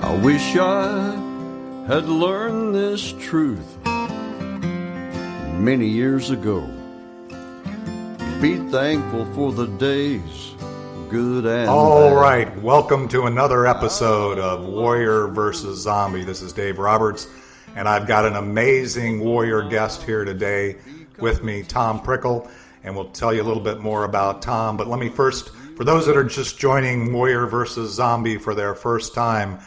I wish I had learned this truth many years ago. Be thankful for the days, good and All bad. right, welcome to another episode of Warrior versus Zombie. This is Dave Roberts, and I've got an amazing warrior guest here today with me, Tom Prikryl, and we'll tell you a little bit more about Tom. But let me first, for those that are just joining Warrior versus Zombie for their first time,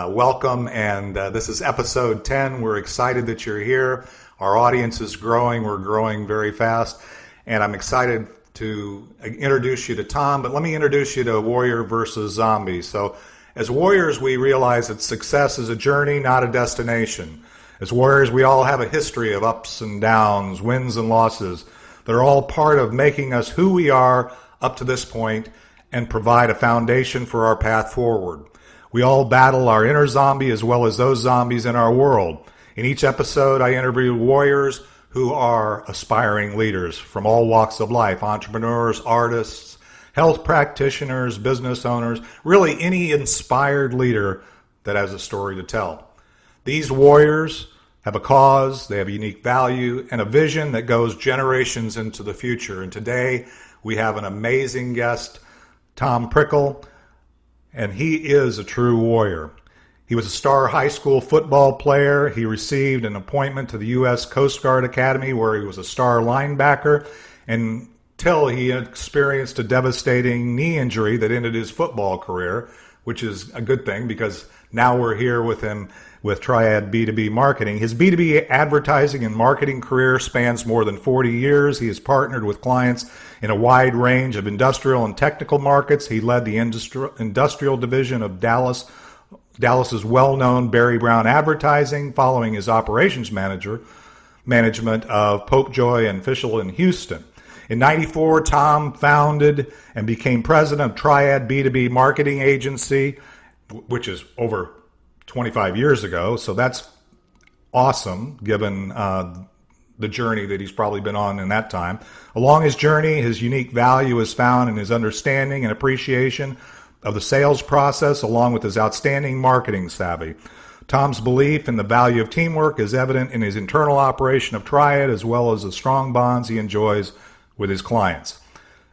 welcome, and this is episode 10. We're excited that you're here. Our audience is growing. We're growing very fast, and I'm excited to introduce you to Tom, but let me introduce you to Warrior versus Zombie. So as warriors, we realize that success is a journey, not a destination. As warriors, we all have a history of ups and downs, wins and losses. They're all part of making us who we are up to this point and provide a foundation for our path forward. We all battle our inner zombie as well as those zombies in our world. In each episode, I interview warriors who are aspiring leaders from all walks of life, entrepreneurs, artists, health practitioners, business owners, really any inspired leader that has a story to tell. These warriors have a cause, they have a unique value, and a vision that goes generations into the future. And today, we have an amazing guest, Tom Prikryl, and he is a true warrior. He was a star high school football player. He received an appointment to the U.S. Coast Guard Academy where he was a star linebacker until he experienced a devastating knee injury that ended his football career, which is a good thing because now we're here with him with Triad B2B Marketing. His B2B advertising and marketing career spans more than 40 years. He has partnered with clients in a wide range of industrial and technical markets. He led the industrial division of Dallas's well-known Barry Brown Advertising, following his operations management of Pope Joy and Fischel in Houston. In '94, Tom founded and became president of Triad B2B Marketing Agency, which is over 25 years ago. So that's awesome, given the journey that he's probably been on in that time. Along his journey, his unique value is found in his understanding and appreciation of the sales process, along with his outstanding marketing savvy. Tom's belief in the value of teamwork is evident in his internal operation of Triad, as well as the strong bonds he enjoys with his clients.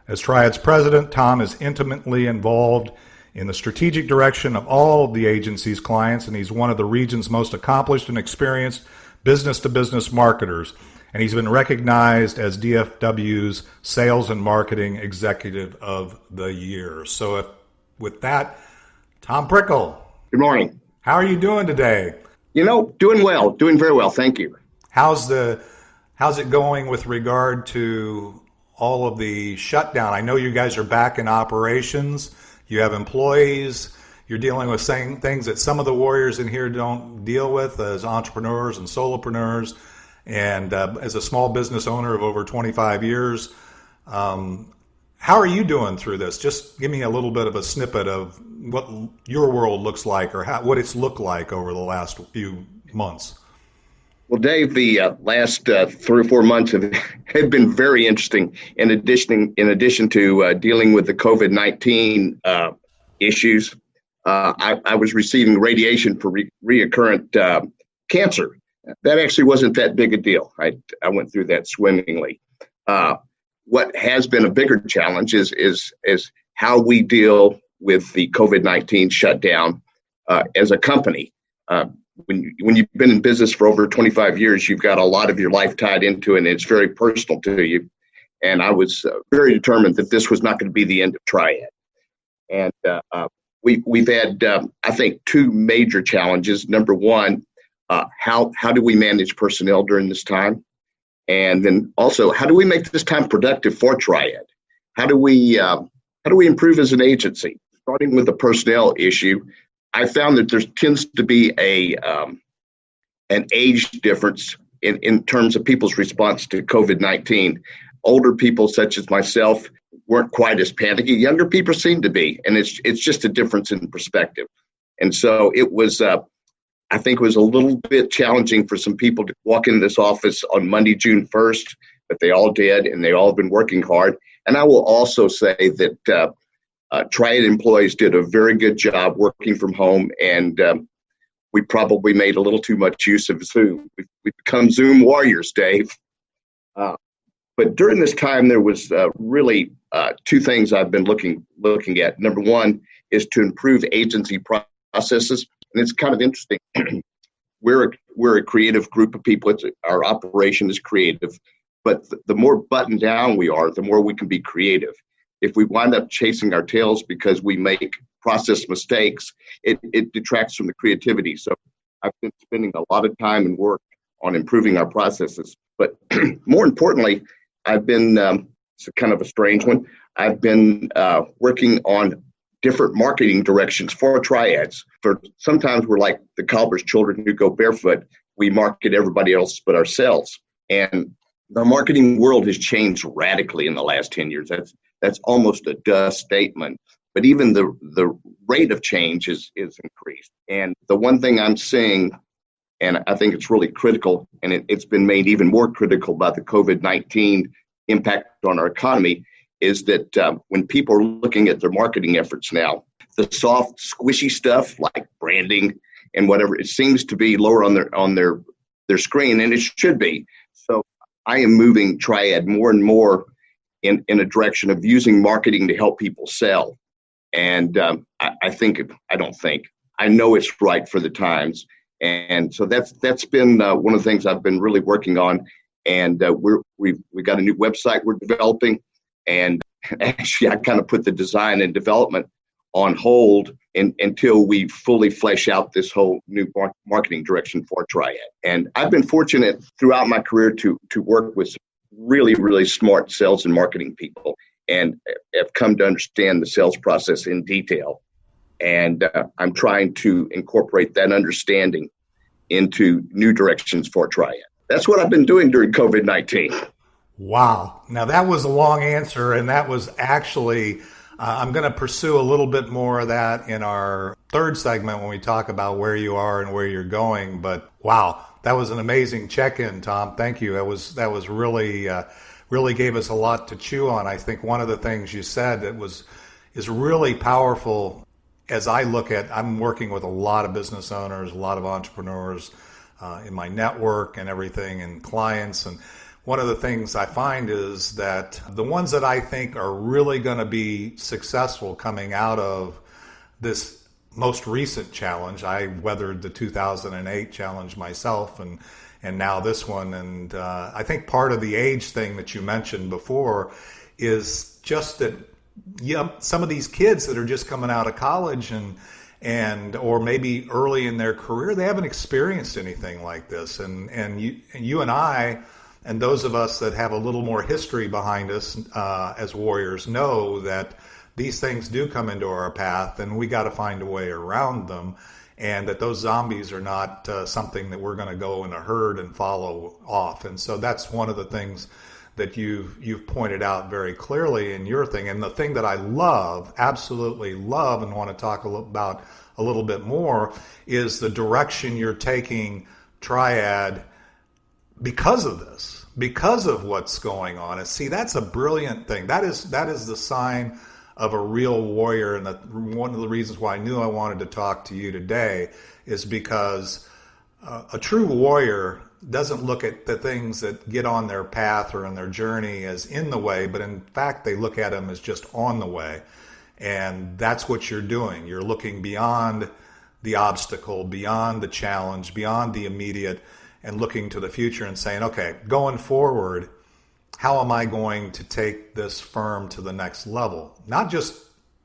As Triad's president, Tom is intimately involved in the strategic direction of all of the agency's clients, and he's one of the region's most accomplished and experienced business-to-business marketers. And he's been recognized as DFW's Sales and Marketing Executive of the Year. So with that, Tom Prikryl. Good morning. How are you doing today? Doing well. Doing very well. Thank you. How's it going with regard to all of the shutdown? I know you guys are back in operations. You have employees. You're dealing with things that some of the warriors in here don't deal with as entrepreneurs and solopreneurs. And as a small business owner of over 25 years, how are you doing through this? Just give me a little bit of a snippet of what your world looks like, or what it's looked like over the last few months. Well, Dave, the last 3 or 4 months have been very interesting. In addition to dealing with the COVID-19 issues, I was receiving radiation for recurrent cancer. That actually wasn't that big a deal. I went through that swimmingly. What has been a bigger challenge is how we deal with the COVID-19 shutdown as a company. When you've been in business for over 25 years, you've got a lot of your life tied into it, and it's very personal to you. And I was very determined that this was not going to be the end of Triad. And we've had, I think, 2 major challenges. Number one, how do we manage personnel during this time? And then also, how do we make this time productive for Triad? How do we improve as an agency? Starting with the personnel issue, I found that there tends to be an age difference in terms of people's response to COVID-19. Older people, such as myself, weren't quite as panicky. Younger people seem to be, and it's just a difference in perspective. And so it was, I think it was a little bit challenging for some people to walk into this office on Monday, June 1st, but they all did, and they all have been working hard. And I will also say that Triad employees did a very good job working from home, and we probably made a little too much use of Zoom. We've become Zoom warriors, Dave. But during this time, there was really two things I've been looking at. Number one is to improve agency processes, and it's kind of interesting. We're a creative group of people. Our operation is creative, but the more buttoned down we are, the more we can be creative. If we wind up chasing our tails because we make process mistakes, it detracts from the creativity. So I've been spending a lot of time and work on improving our processes. But more importantly, I've been, it's kind of a strange one, I've been working on different marketing directions for triads. For sometimes we're like the cobbler's children who go barefoot. We market everybody else but ourselves. And the marketing world has changed radically in the last 10 years. That's almost a dust statement. But even the rate of change is increased. And the one thing I'm seeing, and I think it's really critical, and it's been made even more critical by the COVID-19 impact on our economy, is that when people are looking at their marketing efforts now, the soft, squishy stuff like branding and whatever, it seems to be lower on their screen, and it should be. So I am moving Triad more and more in a direction of using marketing to help people sell. And I know it's right for the times. And so that's been one of the things I've been really working on. And we've got a new website we're developing. And actually, I kind of put the design and development on hold until we fully flesh out this whole new marketing direction for Triad. And I've been fortunate throughout my career to work with really, really smart sales and marketing people, and have come to understand the sales process in detail. And I'm trying to incorporate that understanding into new directions for Triad. That's what I've been doing during COVID-19. Wow. Now, that was a long answer, and that was actually, I'm going to pursue a little bit more of that in our third segment when we talk about where you are and where you're going. But wow, that was an amazing check-in, Tom. Thank you. That was really gave us a lot to chew on. I think one of the things you said that is really powerful. As I look at, I'm working with a lot of business owners, a lot of entrepreneurs in my network and everything, and clients. And one of the things I find is that the ones that I think are really going to be successful coming out of this most recent challenge, I weathered the 2008 challenge myself, and now this one. And I think part of the age thing that you mentioned before is just that, some of these kids that are just coming out of college and or maybe early in their career, they haven't experienced anything like this. And you and I, and those of us that have a little more history behind us as warriors, know that these things do come into our path, and we got to find a way around them. And that those zombies are not something that we're going to go in a herd and follow off. And so that's one of the things that you've pointed out very clearly in your thing. And the thing that I love, absolutely love, and want to talk about a little bit more, is the direction you're taking Triad because of this, because of what's going on. And see, that's a brilliant thing. That is the sign of a real warrior. And one of the reasons why I knew I wanted to talk to you today is because a true warrior doesn't look at the things that get on their path or in their journey as in the way, but in fact, they look at them as just on the way. And that's what you're doing. You're looking beyond the obstacle, beyond the challenge, beyond the immediate, and looking to the future and saying, okay, going forward, how am I going to take this firm to the next level? Not just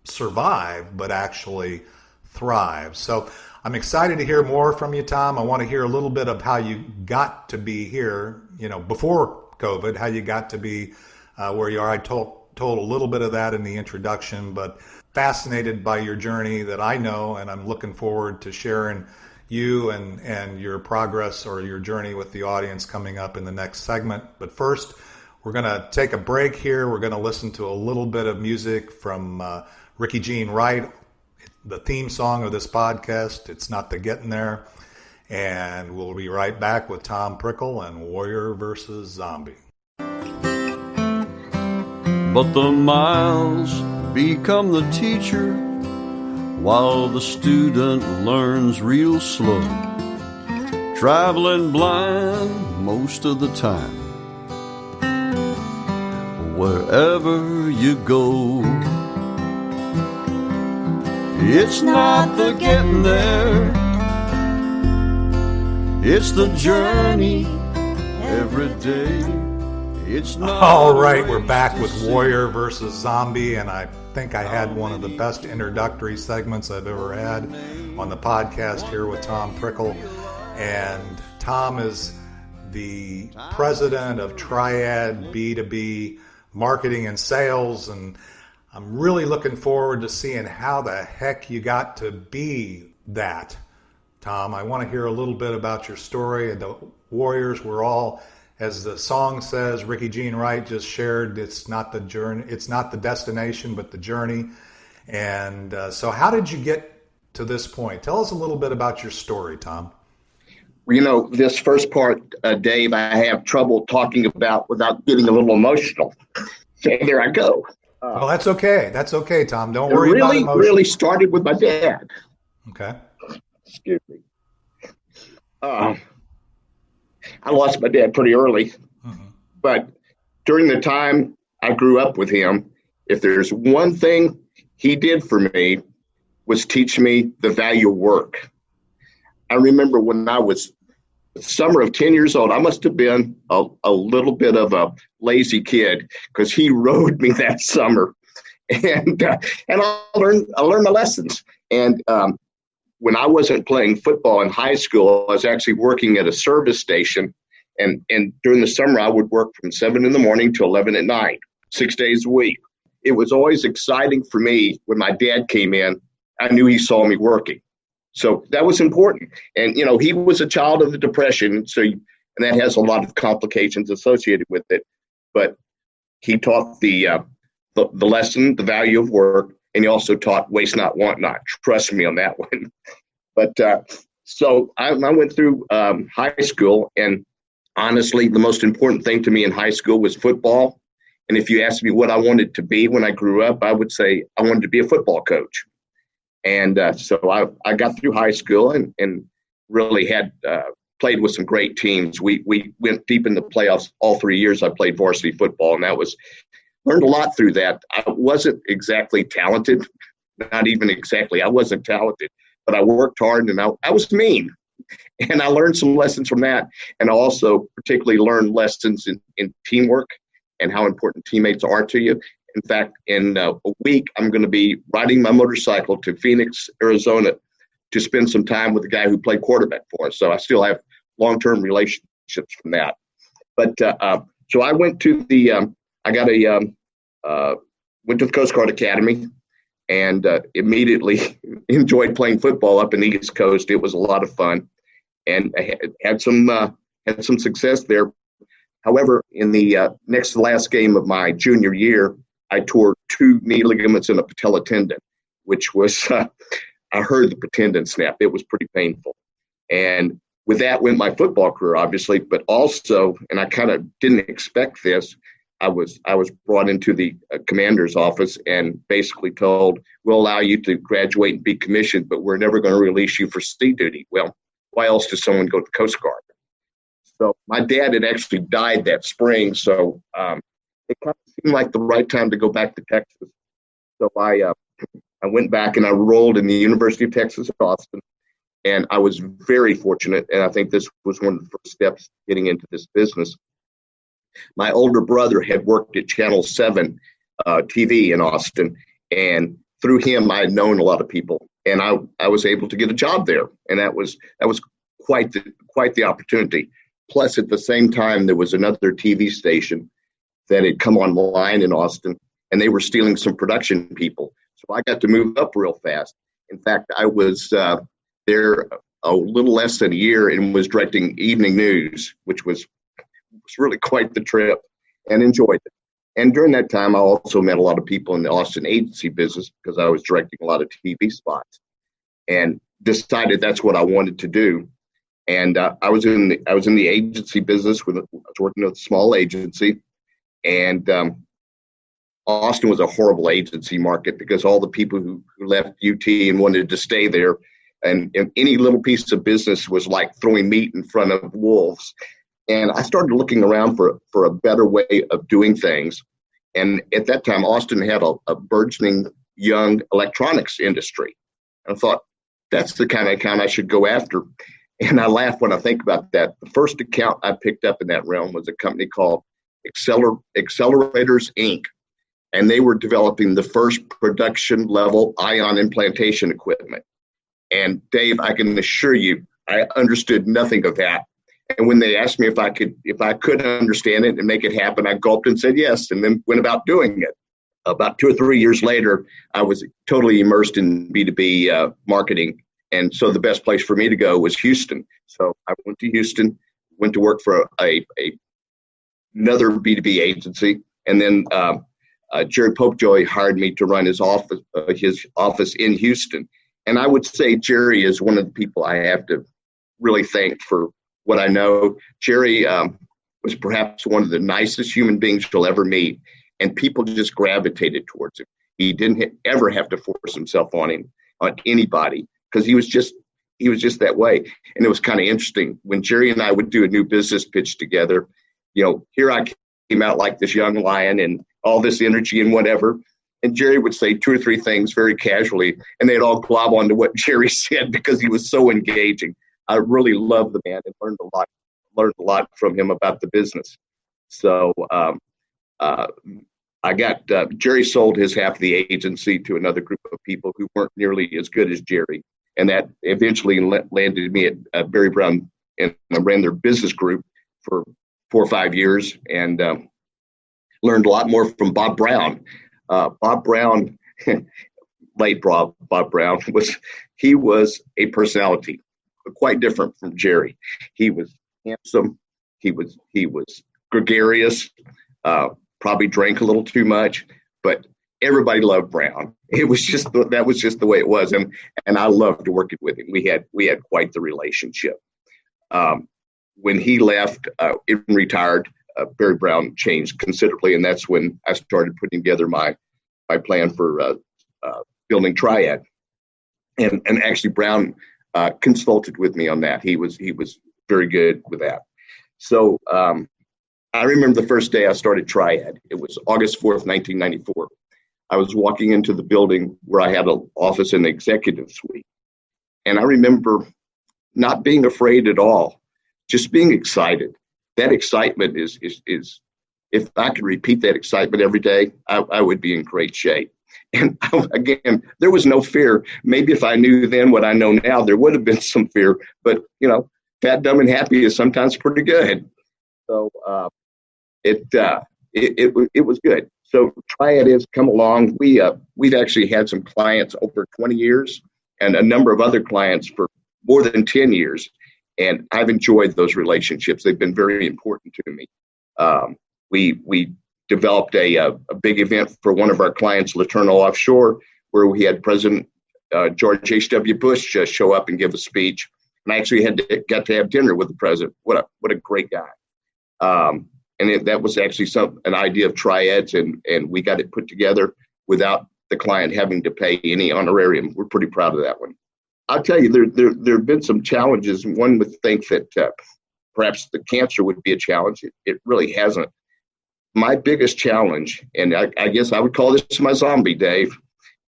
survive, but actually thrive. So I'm excited to hear more from you, Tom. I want to hear a little bit of how you got to be here, before COVID, how you got to be where you are. I told a little bit of that in the introduction, but fascinated by your journey that I know, and I'm looking forward to sharing you and your progress or your journey with the audience coming up in the next segment. But first, we're going to take a break here. We're going to listen to a little bit of music from Ricky Jean Wright, the theme song of this podcast. It's Not the Getting There. And we'll be right back with Tom Prikryl and Warrior versus Zombie. But the miles become the teacher while the student learns real slow, traveling blind most of the time. Wherever you go, it's not the getting there, it's the journey every day. It's not. All right, we're back with Warrior versus Zombie, and I think I had one of the best introductory segments I've ever had on the podcast here with Tom Prikryl. And Tom is the president of Triad B2B Marketing and Sales, and I'm really looking forward to seeing how the heck you got to be that. Tom, I want to hear a little bit about your story. The Warriors were all, as the song says, Ricky Jean Wright just shared, it's not the journey, it's not the destination, but the journey. And so how did you get to this point? Tell us a little bit about your story, Tom. You know, this first part, Dave, I have trouble talking about without getting a little emotional. So there I go. Well, that's okay. That's okay, Tom. Don't worry about emotion. It really started with my dad. Okay. Excuse me. I lost my dad pretty early, but during the time I grew up with him, if there's one thing he did for me was teach me the value of work. I remember when I was the summer of 10 years old, I must have been a little bit of a lazy kid because he rode me that summer, and I learned my lessons. And when I wasn't playing football in high school, I was actually working at a service station. And during the summer, I would work from 7 in the morning to 11 at night, 6 days a week. It was always exciting for me when my dad came in. I knew he saw me working. So that was important. And, you know, he was a child of the Depression, and that has a lot of complications associated with it. But he taught the lesson, the value of work, and he also taught waste not, want not. Trust me on that one. But so I went through high school, and honestly, the most important thing to me in high school was football. And if you asked me what I wanted to be when I grew up, I would say I wanted to be a football coach. And so I got through high school and really had played with some great teams. We went deep in the playoffs all 3 years I played varsity football, and learned a lot through that. I wasn't exactly talented, not even exactly. I wasn't talented, but I worked hard, and I was mean. And I learned some lessons from that. And I also particularly learned lessons in teamwork and how important teammates are to you. In fact, in a week, I'm going to be riding my motorcycle to Phoenix, Arizona, to spend some time with the guy who played quarterback for us. So I still have long-term relationships from that. But so I went to went to the Coast Guard Academy, and immediately enjoyed playing football up in the East Coast. It was a lot of fun, and I had some success there. However, in the next to last game of my junior year, I tore 2 knee ligaments and a patella tendon, which was I heard the tendon snap. It was pretty painful, and with that went my football career, obviously. But also, and I kind of didn't expect this, I was brought into the commander's office and basically told, we'll allow you to graduate and be commissioned, but we're never going to release you for sea duty. Well, why else does someone go to the Coast Guard? So my dad had actually died that spring, so it kind of seemed like the right time to go back to Texas. So I went back and I enrolled in the University of Texas at Austin, and I was very fortunate, and I think this was one of the first steps getting into this business. My older brother had worked at Channel 7 TV in Austin, and through him, I had known a lot of people, and I was able to get a job there, and that was quite the opportunity. Plus, at the same time, there was another TV station that had come online in Austin, and they were stealing some production people. So I got to move up real fast. In fact, I was there a little less than a year and was directing evening news, which was really quite the trip, and enjoyed it. And during that time, I also met a lot of people in the Austin agency business because I was directing a lot of TV spots, and decided that's what I wanted to do. And I was in the agency business I was working with a small agency, and Austin was a horrible agency market because all the people who left UT and wanted to stay there, and any little piece of business was like throwing meat in front of wolves. And I started looking around for a better way of doing things. And at that time, Austin had a burgeoning young electronics industry. And I thought, that's the kind of account I should go after. And I laugh when I think about that. The first account I picked up in that realm was a company called Accelerators, Inc. And they were developing the first production level ion implantation equipment. And Dave, I can assure you, I understood nothing of that. And when they asked me if I could understand it and make it happen, I gulped and said yes, and then went about doing it. About 2 or 3 years later, I was totally immersed in B2B marketing. And so the best place for me to go was Houston. So I went to Houston, went to work for another B2B agency. And then Jerry Popejoy hired me to run his office in Houston. And I would say Jerry is one of the people I have to really thank for what I know. Jerry was perhaps one of the nicest human beings you'll ever meet. And people just gravitated towards him. He didn't ever have to force himself on anybody, because he was just that way. And it was kind of interesting when Jerry and I would do a new business pitch together. Here I came out like this young lion and all this energy and whatever. And Jerry would say 2 or 3 things very casually, and they'd all glob onto what Jerry said because he was so engaging. I really loved the man and learned a lot from him about the business. So I got Jerry sold his half of the agency to another group of people who weren't nearly as good as Jerry, and that eventually landed me at Barry Brown, and I ran their business group for 4 or 5 years, and learned a lot more from Bob Brown. Bob Brown, late Bob Brown, was a personality quite different from Jerry. He was handsome. He was gregarious. Probably drank a little too much, but everybody loved Brown. That was just the way it was, and I loved working with him. We had quite the relationship. When he left and retired, Barry Brown changed considerably, and that's when I started putting together my plan for building Triad. And actually, Brown consulted with me on that. He was very good with that. So I remember the first day I started Triad. It was August 4th, 1994. I was walking into the building where I had an office in the executive suite. And I remember not being afraid at all, just being excited. That excitement is if I could repeat that excitement every day, I would be in great shape. And again, there was no fear. Maybe if I knew then what I know now, there would have been some fear. But, fat, dumb, and happy is sometimes pretty good. So it was good. So Triad has come along. We've actually had some clients over 20 years and a number of other clients for more than 10 years. And I've enjoyed those relationships. They've been very important to me. We developed a big event for one of our clients, Laterno Offshore, where we had President George H.W. Bush just show up and give a speech. And I actually got to have dinner with the president. What a great guy. And that was actually an idea of Triads, and we got it put together without the client having to pay any honorarium. We're pretty proud of that one. I'll tell you, there have been some challenges. One would think that perhaps the cancer would be a challenge. It really hasn't. My biggest challenge, and I guess I would call this my zombie, Dave,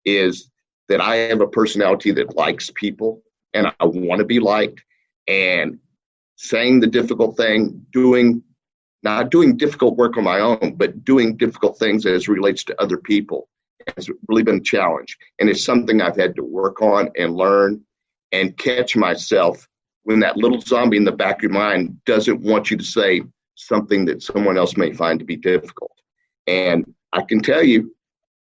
is that I have a personality that likes people, and I want to be liked, and saying the difficult thing, not doing difficult work on my own, but doing difficult things as relates to other people has really been a challenge. And it's something I've had to work on and learn and catch myself when that little zombie in the back of your mind doesn't want you to say something that someone else may find to be difficult. And I can tell you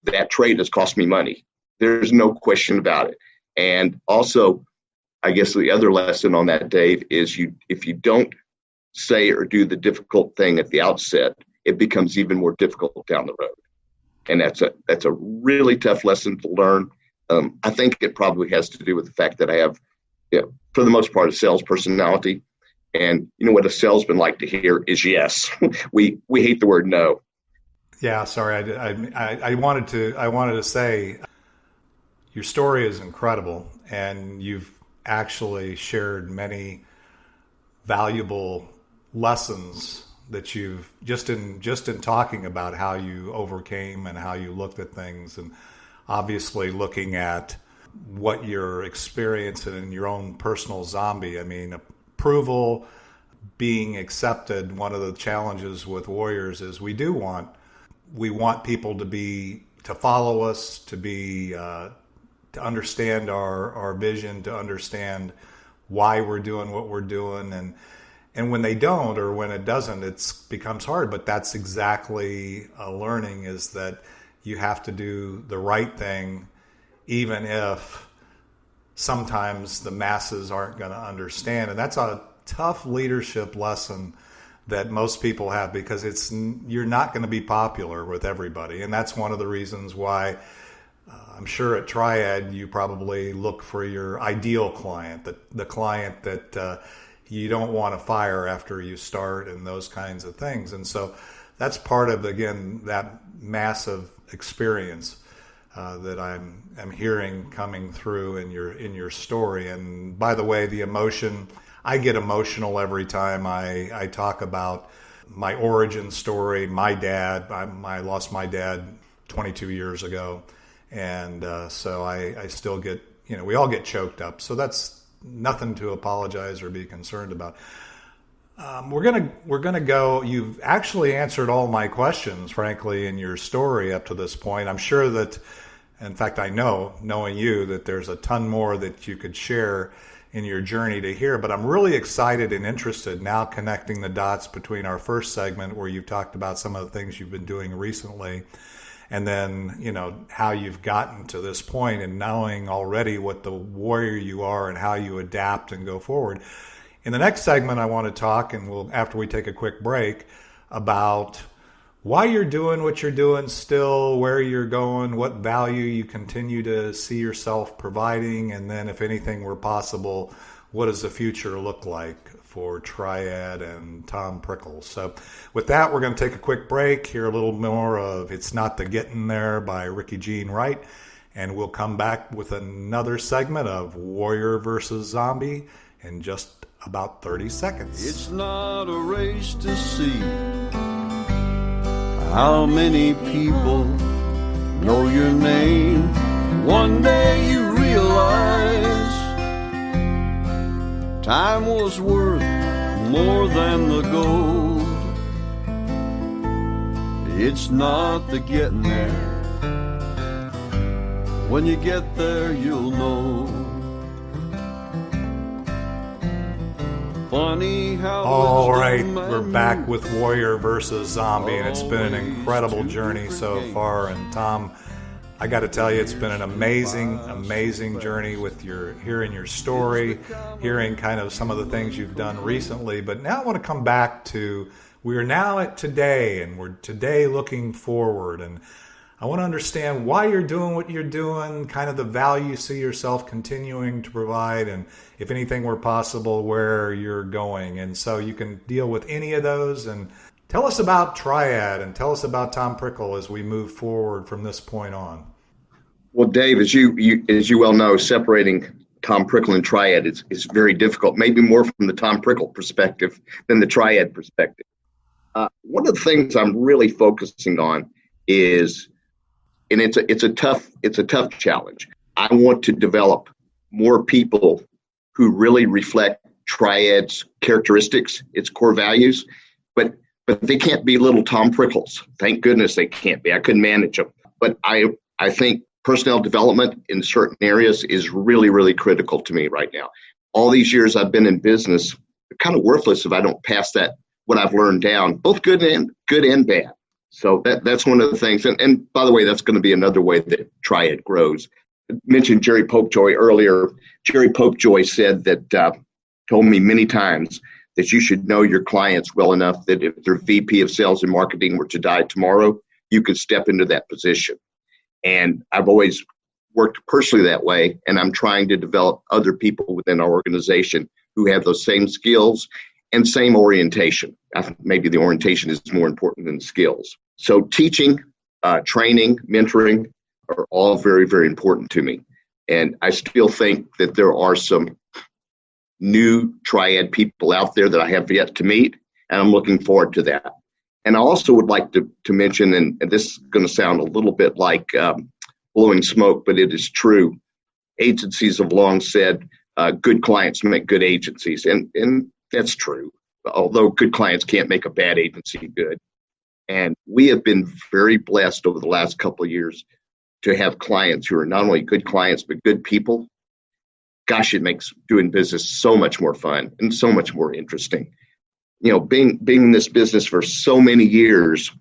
that trait has cost me money. There's no question about it. And also, I guess the other lesson on that, Dave, is if you don't say or do the difficult thing at the outset, it becomes even more difficult down the road. And that's a really tough lesson to learn. I think it probably has to do with the fact that I have, for the most part, a sales personality. And what a salesman like to hear is yes. We hate the word no. Yeah, sorry. I wanted to say your story is incredible, and you've actually shared many valuable lessons that you've just in talking about how you overcame and how you looked at things, and obviously looking at what you're experiencing in your own personal zombie. I mean, approval, being accepted. One of the challenges with Warriors is we want people to follow us, to understand our vision, to understand why we're doing what we're doing, and when they don't, or when it doesn't, it becomes hard. But that's exactly a learning, is that you have to do the right thing, even if sometimes the masses aren't going to understand. And that's a tough leadership lesson that most people have, because you're not going to be popular with everybody. And that's one of the reasons why I'm sure at Triad you probably look for your ideal client, the client that you don't want to fire after you start, and those kinds of things. And so that's part of, again, that massive experience that I'm hearing coming through in your story. And by the way, the emotion, I get emotional every time I talk about my origin story. My dad, I lost my dad 22 years ago, and so I still get, we all get choked up. So that's nothing to apologize or be concerned about. We're gonna go. You've actually answered all my questions, frankly, in your story up to this point. I'm sure that, in fact, I know, knowing you, that there's a ton more that you could share in your journey to hear. But I'm really excited and interested now, connecting the dots between our first segment, where you talked about some of the things you've been doing recently, and then, how you've gotten to this point, and knowing already what the warrior you are and how you adapt and go forward. In the next segment, I want to talk, and after we take a quick break, about why you're doing what you're doing still, where you're going, what value you continue to see yourself providing, and then, if anything were possible, what does the future look like for Triad and Tom Prikryl. So with that, we're going to take a quick break, hear a little more of It's Not the Getting There by Ricky Jean Wright, and we'll come back with another segment of Warrior versus Zombie in just about 30 seconds. It's not a race to see how many people know your name. One day you realize time was worth more than the gold. It's not the getting there. When you get there, you'll know. Funny how. All right, we're back with Warrior versus Zombie, and it's been an incredible journey so far. And Tom, I got to tell you, it's been an amazing journey with hearing your story, hearing kind of some of the things you've done recently. But now I want to come back to, we're now at today, and we're today looking forward. And I want to understand why you're doing what you're doing, kind of the value you see yourself continuing to provide, and if anything were possible, where you're going. And so you can deal with any of those, and tell us about Triad, and tell us about Tom Prikryl as we move forward from this point on. Well, Dave, as you well know, separating Tom Prikryl and Triad is very difficult, maybe more from the Tom Prikryl perspective than the Triad perspective. One of the things I'm really focusing on is, and it's a tough challenge. I want to develop more people who really reflect Triad's characteristics, its core values, but they can't be little Tom Prikryls. Thank goodness they can't be. I couldn't manage them. But I think personnel development in certain areas is really, really critical to me right now. All these years I've been in business, it's kind of worthless if I don't pass that, what I've learned down, both good and bad. So that's one of the things. And by the way, that's going to be another way that Triad grows. I mentioned Jerry Popejoy earlier. Jerry Popejoy said that, told me many times, that you should know your clients well enough that if their VP of sales and marketing were to die tomorrow, you could step into that position. And I've always worked personally that way, and I'm trying to develop other people within our organization who have those same skills and same orientation. I think maybe the orientation is more important than the skills. So teaching, training, mentoring are all very, very important to me. And I still think that there are some new triad people out there that I have yet to meet, and I'm looking forward to that. And I also would like to mention, and this is going to sound a little bit like blowing smoke, but it is true. Agencies have long said good clients make good agencies, and that's true. Although good clients can't make a bad agency good. And we have been very blessed over the last couple of years to have clients who are not only good clients, but good people. Gosh, it makes doing business so much more fun and so much more interesting. You know, being in this business for so many years,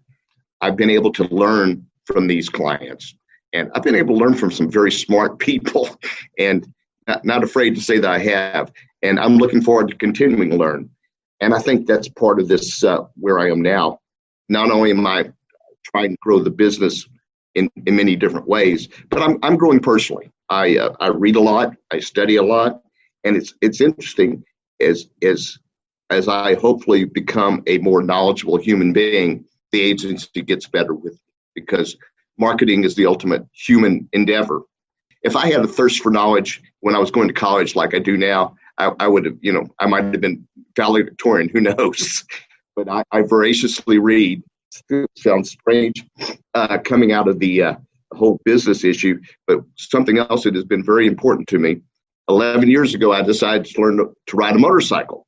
I've been able to learn from these clients. And I've been able to learn from some very smart people, and not afraid to say that I have. And I'm looking forward to continuing to learn. And I think that's part of this where I am now. Not only am I trying to grow the business in many different ways, but I'm growing personally. I read a lot, I study a lot, and it's interesting as I hopefully become a more knowledgeable human being, the agency gets better with me, because marketing is the ultimate human endeavor. If I had a thirst for knowledge when I was going to college like I do now, I would have, I might have been valedictorian, who knows? But I voraciously read. It sounds strange coming out of the whole business issue, but something else that has been very important to me. 11 years ago, I decided to learn to ride a motorcycle.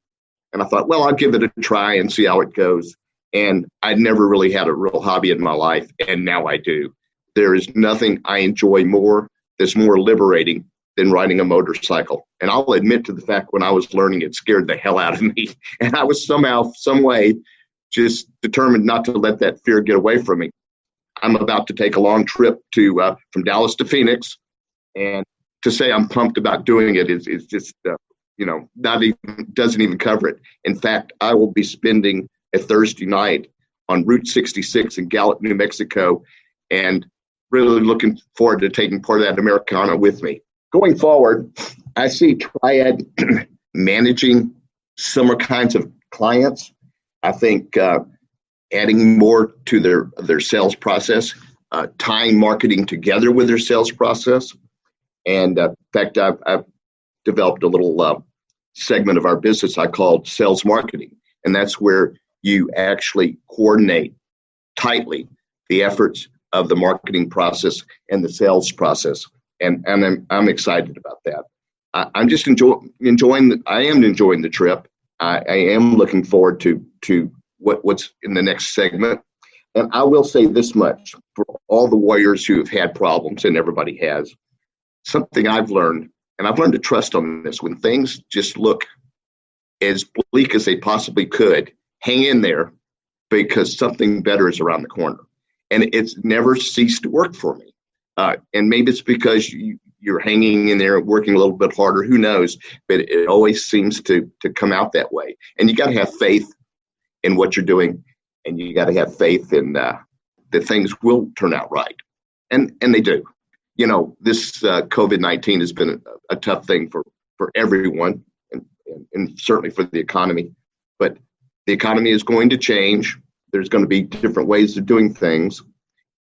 And I thought, well, I'll give it a try and see how it goes. And I'd never really had a real hobby in my life, and now I do. There is nothing I enjoy more that's more liberating than riding a motorcycle. And I'll admit to the fact when I was learning, it scared the hell out of me. And I was somehow, some way, just determined not to let that fear get away from me. I'm about to take a long trip to from Dallas to Phoenix, and to say I'm pumped about doing it is just not even doesn't even cover it. In fact, I will be spending a Thursday night on Route 66 in Gallup, New Mexico, and really looking forward to taking part of that Americana with me. Going forward, I see Triad managing similar kinds of clients. I think adding more to their sales process, tying marketing together with their sales process. And in fact, I've developed a little segment of our business I called sales marketing. And that's where you actually coordinate tightly the efforts of the marketing process and the sales process. And I'm excited about that. I'm just enjoying the trip. I am looking forward to what's in the next segment. And I will say this much for all the warriors who have had problems, and everybody has, something I've learned, and I've learned to trust on this, when things just look as bleak as they possibly could, hang in there, because something better is around the corner. And it's never ceased to work for me. And maybe it's because you're hanging in there, working a little bit harder, who knows, but it always seems to come out that way. And you got to have faith in what you're doing, and you got to have faith in that things will turn out right. And they do. This COVID-19 has been a tough thing for everyone, and certainly for the economy. But the economy is going to change. There's going to be different ways of doing things.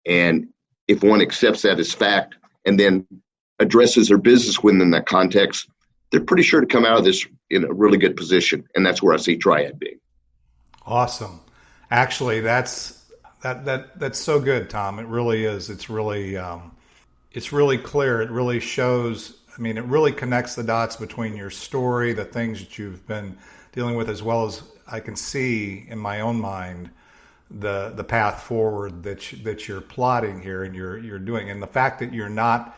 And if one accepts that as fact and then addresses their business within that context, they're pretty sure to come out of this in a really good position. And that's where I see Triad being. Awesome. Actually, that's so good, Tom. It really is. It's really clear. It really shows. I mean, it really connects the dots between your story, the things that you've been dealing with, as well as I can see in my own mind the path forward that you're plotting here and you're doing, and the fact that you're not.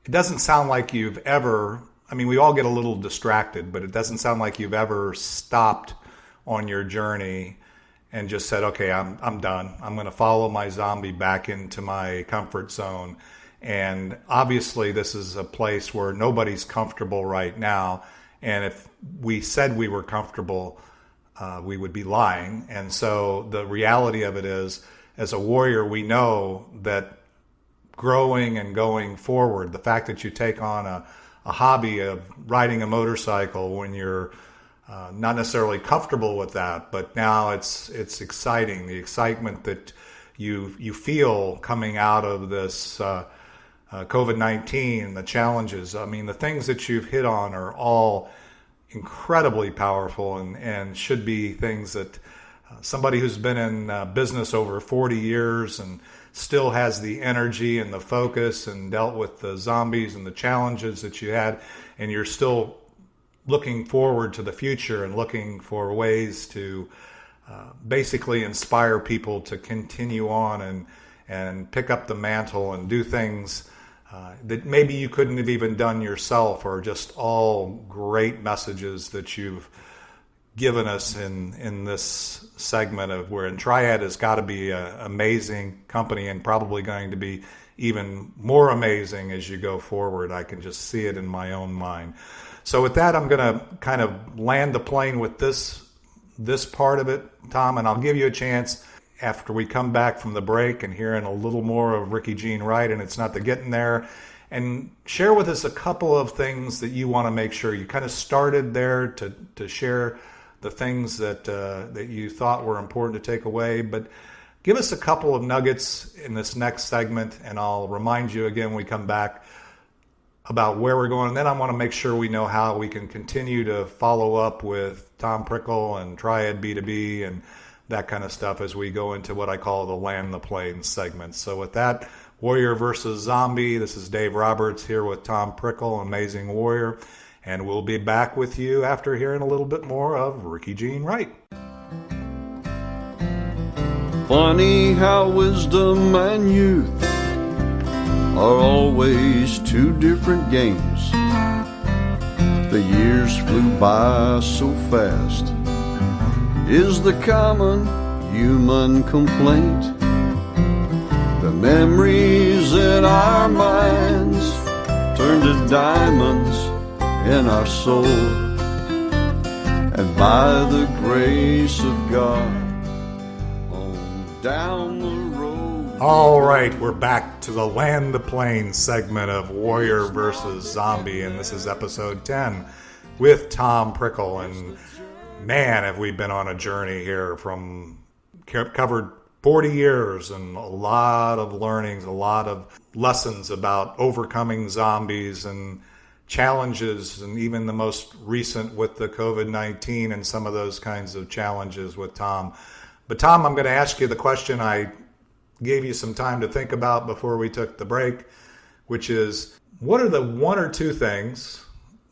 It doesn't sound like you've ever. I mean, we all get a little distracted, but it doesn't sound like you've ever stopped on your journey and just said, okay, I'm done. I'm going to follow my zombie back into my comfort zone. And obviously this is a place where nobody's comfortable right now. And if we said we were comfortable, we would be lying. And so the reality of it is, as a warrior, we know that growing and going forward, the fact that you take on a hobby of riding a motorcycle when you're not necessarily comfortable with that, but now it's exciting. The excitement that you feel coming out of this COVID-19, the challenges. I mean, the things that you've hit on are all incredibly powerful and should be things that somebody who's been in business over 40 years and still has the energy and the focus and dealt with the zombies and the challenges that you had, and you're still looking forward to the future and looking for ways to basically inspire people to continue on and pick up the mantle and do things that maybe you couldn't have even done yourself, or just all great messages that you've given us in this segment of where Triad has got to be an amazing company and probably going to be even more amazing as you go forward. I can just see it in my own mind. So with that, I'm going to kind of land the plane with this part of it, Tom, and I'll give you a chance after we come back from the break and hearing a little more of Ricky Jean Wright, and It's Not the Getting There, and share with us a couple of things that you want to make sure. You kind of started there to share the things that you thought were important to take away, but give us a couple of nuggets in this next segment, and I'll remind you again when we come back about where we're going. And then I want to make sure we know how we can continue to follow up with Tom Prikryl and Triad B2B and that kind of stuff as we go into what I call the Land the Plane segment. So with that, Warrior versus Zombie, this is Dave Roberts here with Tom Prikryl, Amazing Warrior, and we'll be back with you after hearing a little bit more of Ricky Jean Wright. Funny how wisdom and youth are always two different games. The years flew by so fast, is the common human complaint. The memories in our minds turn to diamonds in our soul, and by the grace of God, on down the road. All right, we're back to the Land the Plane segment of Warrior versus Zombie, and this is episode 10 with Tom Prikryl. And man, have we been on a journey here from covered 40 years and a lot of learnings, a lot of lessons about overcoming zombies and challenges, and even the most recent with the COVID-19 and some of those kinds of challenges with Tom. But Tom, I'm going to ask you the question I gave you some time to think about before we took the break, which is, what are the one or two things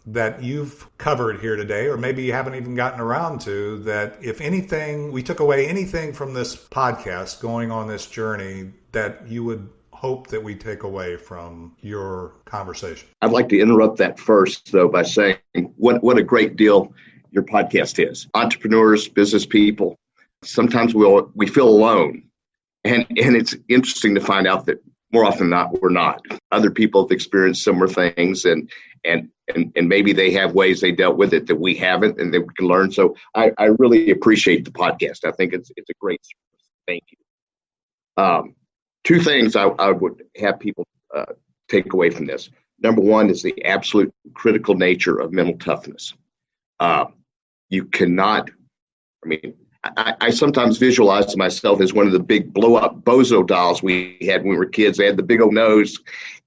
that you've covered here today, or maybe you haven't even gotten around to, that if anything, we took away anything from this podcast going on this journey that you would hope that we take away from your conversation? I'd like to interrupt that first, though, by saying what a great deal your podcast is. Entrepreneurs, business people, sometimes we feel alone. And it's interesting to find out that more often than not, we're not. Other people have experienced similar things, and maybe they have ways they dealt with it that we haven't, and that we can learn. So I really appreciate the podcast. I think it's a great service. Thank you. Two things I would have people take away from this. Number one is the absolute critical nature of mental toughness. You cannot, I sometimes visualize myself as one of the big blow-up bozo dolls we had when we were kids. They had the big old nose,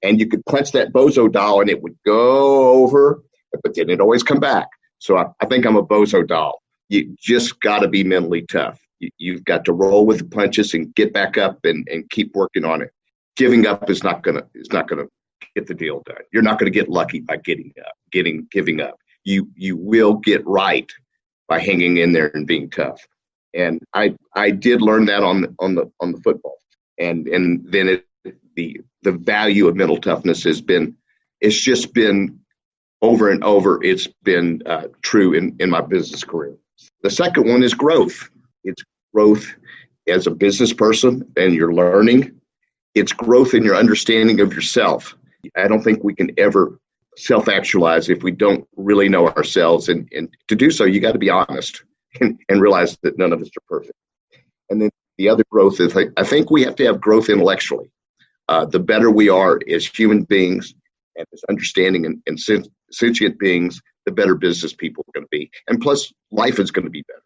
and you could punch that bozo doll, and it would go over, but then it'd always come back. So I think I'm a bozo doll. You just got to be mentally tough. You've got to roll with the punches and get back up and keep working on it. Giving up is not gonna get the deal done. You're not gonna get lucky by giving up. You will get right by hanging in there and being tough. And I did learn that on the football, and then the value of mental toughness it's just been over and over. It's been true in my business career. The second one is growth. It's growth as a business person, and you're learning. It's growth in your understanding of yourself. I don't think we can ever self-actualize if we don't really know ourselves, and to do so, you got to be honest. And realize that none of us are perfect. And then the other growth is, I think we have to have growth intellectually. The better we are as human beings and as understanding and sentient beings, the better business people are going to be. And plus, life is going to be better.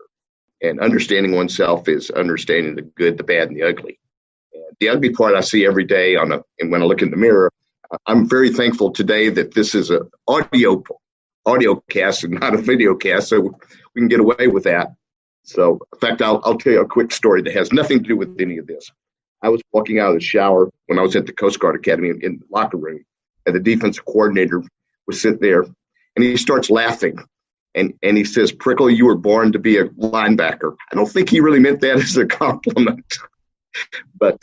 And understanding oneself is understanding the good, the bad, and the ugly. And the ugly part I see every day and when I look in the mirror. I'm very thankful today that this is an audio cast and not a video cast, so we can get away with that. So, in fact, I'll tell you a quick story that has nothing to do with any of this. I was walking out of the shower when I was at the Coast Guard Academy in the locker room, and the defensive coordinator was sitting there, and he starts laughing. And he says, "Prikryl, you were born to be a linebacker." I don't think he really meant that as a compliment. But,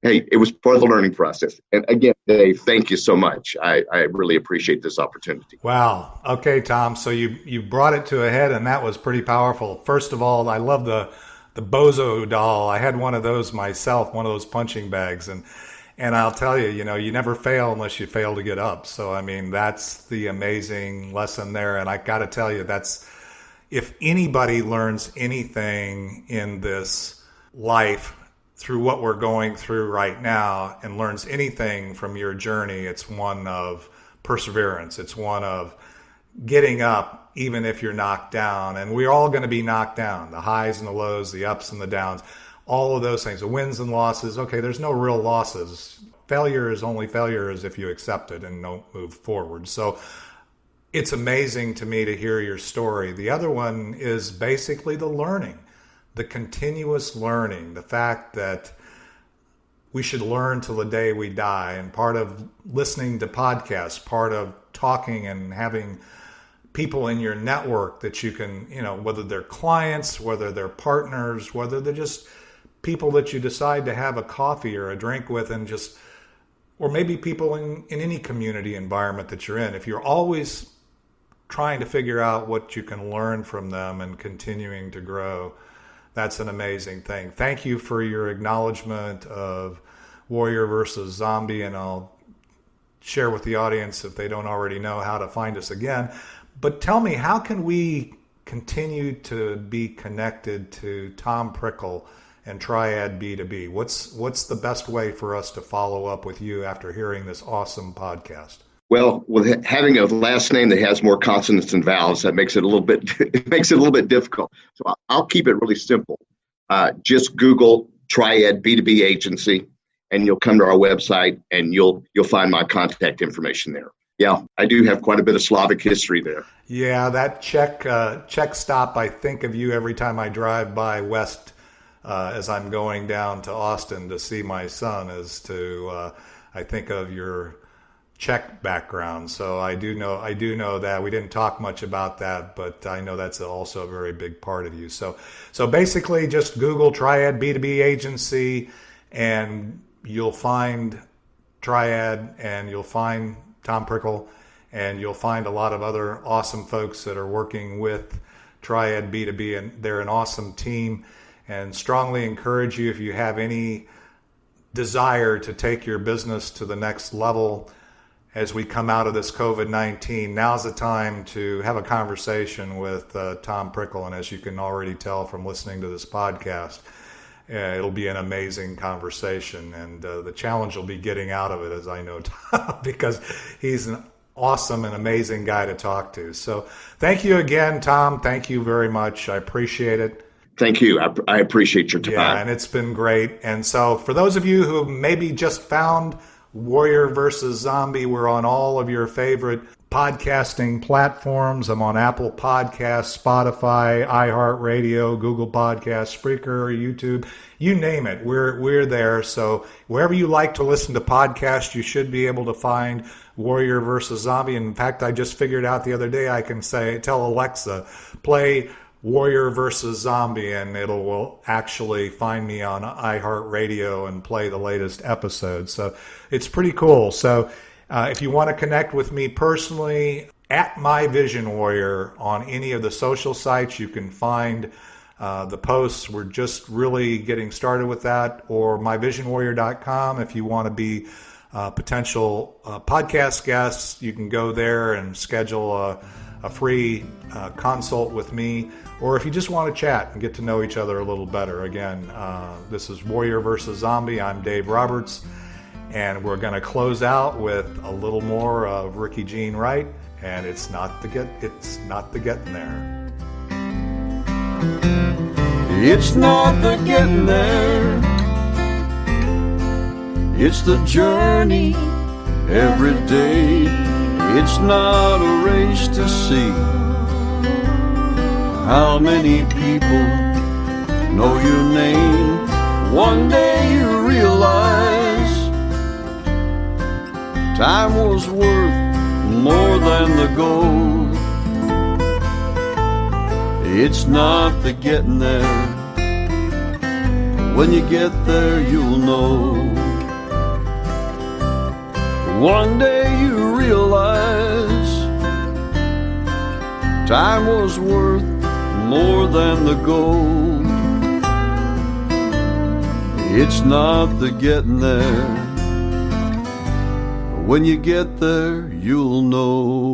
hey, it was part of the learning process. And again, Dave, thank you so much. I really appreciate this opportunity. Wow. Okay, Tom. So you brought it to a head, and that was pretty powerful. First of all, I love the Bozo doll. I had one of those myself, one of those punching bags. And I'll tell you, you never fail unless you fail to get up. So, I mean, that's the amazing lesson there. And I got to tell you, if anybody learns anything in this life through what we're going through right now and learns anything from your journey, it's one of perseverance. It's one of getting up even if you're knocked down. And we're all going to be knocked down, the highs and the lows, the ups and the downs, all of those things, the wins and losses. Okay, there's no real losses. Failure is only failure as if you accept it and don't move forward. So it's amazing to me to hear your story. The other one is basically the learning. The continuous learning, the fact that we should learn till the day we die. And part of listening to podcasts, part of talking and having people in your network that you can, whether they're clients, whether they're partners, whether they're just people that you decide to have a coffee or a drink with, and or maybe people in any community environment that you're in. If you're always trying to figure out what you can learn from them and continuing to grow, that's an amazing thing. Thank you for your acknowledgement of Warrior versus Zombie, and I'll share with the audience, if they don't already know, how to find us again. But tell me, how can we continue to be connected to Tom Prikryl and Triad B2B? What's the best way for us to follow up with you after hearing this awesome podcast? Well, with having a last name that has more consonants and vowels, that makes it a little bit difficult. So I'll keep it really simple. Just Google Triad B2B Agency, and you'll come to our website, and you'll find my contact information there. Yeah, I do have quite a bit of Slavic history there. Yeah, that Czech stop. I think of you every time I drive by west as I'm going down to Austin to see my son. I think of your Czech background. So I do know that. We didn't talk much about that, but I know that's also a very big part of you. So basically just Google Triad B2B Agency, and you'll find Triad, and you'll find Tom Prikryl, and you'll find a lot of other awesome folks that are working with Triad B2B, and they're an awesome team. And strongly encourage you, if you have any desire to take your business to the next level as we come out of this COVID-19, now's the time to have a conversation with Tom Prikryl. And as you can already tell from listening to this podcast, it'll be an amazing conversation. And the challenge will be getting out of it, as I know Tom, because he's an awesome and amazing guy to talk to. So thank you again, Tom. Thank you very much. I appreciate it. Thank you. I appreciate your time. Yeah, and it's been great. And so for those of you who maybe just found Warrior versus Zombie, we're on all of your favorite podcasting platforms. I'm on Apple Podcasts, Spotify, iHeartRadio, Google Podcasts, Spreaker, YouTube, you name it. We're there. So wherever you like to listen to podcasts, you should be able to find Warrior versus Zombie. In fact, I just figured out the other day I can tell Alexa, play Warrior versus Zombie, and will actually find me on iHeartRadio and play the latest episode. So it's pretty cool. So if you want to connect with me personally, at My Vision Warrior on any of the social sites, you can find the posts. We're just really getting started with that, or myvisionwarrior.com. If you want to be potential podcast guests, you can go there and schedule a free consult with me, or if you just want to chat and get to know each other a little better. Again, this is Warrior versus Zombie. I'm Dave Roberts, And we're going to close out with a little more of Ricky Jean Wright, and it's not the getting there. It's not the getting there, it's the journey every day. It's not a race to see how many people know your name. One day you realize time was worth more than the gold. It's not the getting there, when you get there you'll know. One day you realize time was worth more than the gold. It's not the getting there, when you get there you'll know.